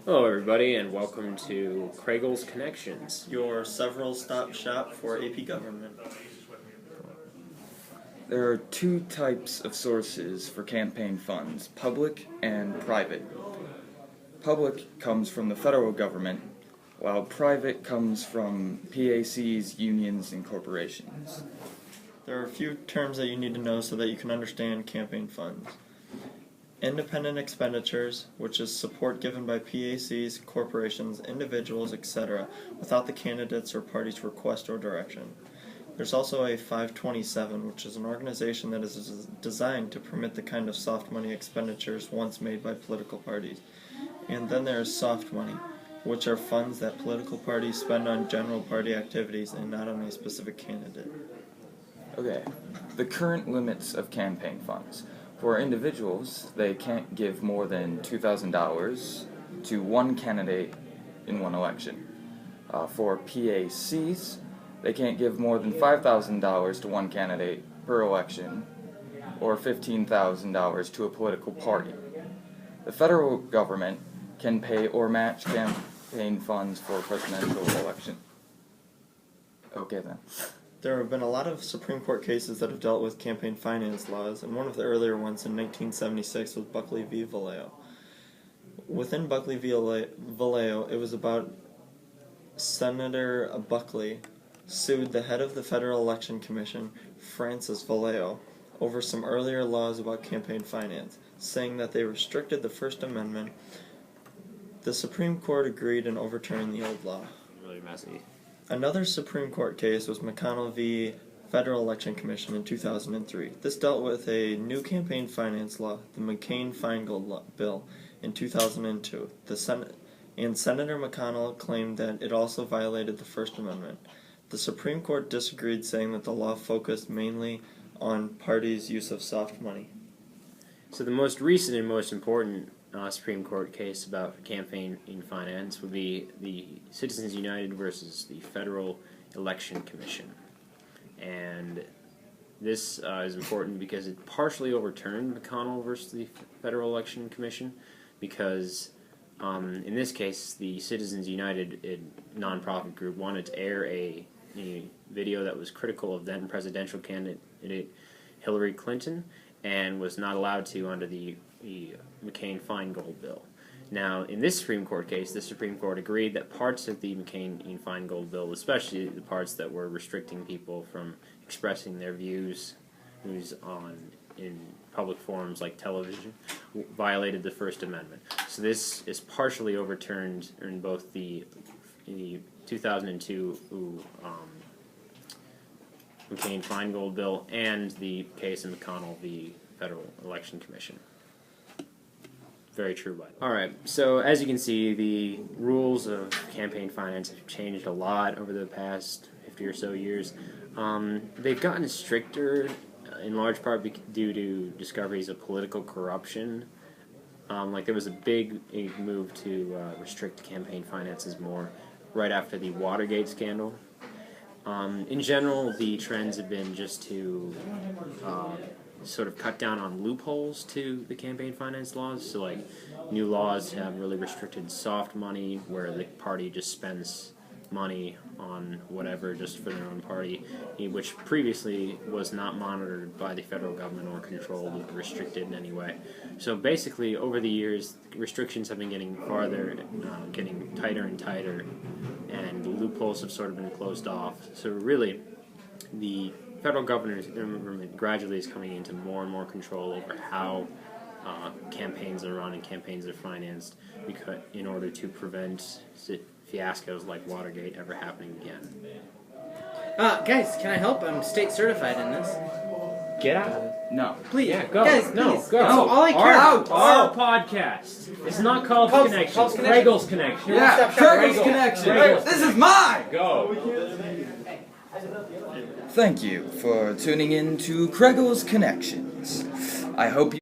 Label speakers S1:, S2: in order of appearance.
S1: Hello everybody and welcome to Kragel's Connections.
S2: Your several stop shop for AP Government.
S3: There are two types of sources for campaign funds, public and private. Public comes from the federal government, while private comes from PACs, unions, and corporations.
S2: There are a few terms that you need to know so that you can understand campaign funds. Independent expenditures, which is support given by PACs, corporations, individuals, etc., without the candidate's or party's request or direction. There's also a 527, which is an organization that is designed to permit the kind of soft money expenditures once made by political parties. And then there is soft money, which are funds that political parties spend on general party activities and not on a specific candidate.
S3: Okay, the current limits of campaign funds. For individuals, they can't give more than $2,000 to one candidate in one election. For PACs, they can't give more than $5,000 to one candidate per election, or $15,000 to a political party. The federal government can pay or match campaign funds for a presidential election. Okay then.
S2: There have been a lot of Supreme Court cases that have dealt with campaign finance laws, and one of the earlier ones in 1976 was Buckley v. Vallejo. Within Buckley v. Vallejo, it was about Senator Buckley sued the head of the Federal Election Commission, Francis Vallejo, over some earlier laws about campaign finance, saying that they restricted the First Amendment. The Supreme Court agreed in overturning the old law.
S1: Really messy.
S2: Another Supreme Court case was McConnell v. Federal Election Commission in 2003. This dealt with a new campaign finance law, the McCain-Feingold bill, in 2002. Senator McConnell claimed that it also violated the First Amendment. The Supreme Court disagreed, saying that the law focused mainly on parties' use of soft money.
S1: So the most recent and most important Supreme Court case about campaign finance would be the Citizens United versus the Federal Election Commission. And this is important because it partially overturned McConnell versus the Federal Election Commission, because in this case the Citizens United, a nonprofit group, wanted to air a video that was critical of then presidential candidate Hillary Clinton, and was not allowed to under the McCain-Feingold bill. Now, in this Supreme Court case, the Supreme Court agreed that parts of the McCain-Feingold bill, especially the parts that were restricting people from expressing their views in public forums like television, violated the First Amendment. So this is partially overturned in both the 2002 McCain-Feingold bill and the case of McConnell v. Federal Election Commission. Very true, by the way. Alright, so as you can see, the rules of campaign finance have changed a lot over the past 50 or so years. They've gotten stricter, in large part due to discoveries of political corruption. Like there was a big move to restrict campaign finances more right after the Watergate scandal. In general, the trends have been just to sort of cut down on loopholes to the campaign finance laws. So like new laws have really restricted soft money, where the party just spends money on whatever just for their own party, which previously was not monitored by the federal government or controlled or restricted in any way. So basically, over the years, restrictions have been getting farther, getting tighter and tighter, and the loopholes have sort of been closed off. So really, the federal government gradually is coming into more and more control over how campaigns are run and campaigns are financed, because in order to prevent fiascos like Watergate ever happening again.
S4: Guys, can I help? I'm state certified in this.
S1: Get out.
S3: No.
S4: Please.
S1: Yeah, go.
S4: Guys,
S1: No,
S4: please.
S1: go.
S4: That's all I care about.
S1: Our podcast. It's not called Connections. Kragel's Connection.
S4: Yeah,
S3: Kragel's Connection. This is mine!
S1: Go.
S3: Thank you for tuning in to Kragel's Connections. I hope you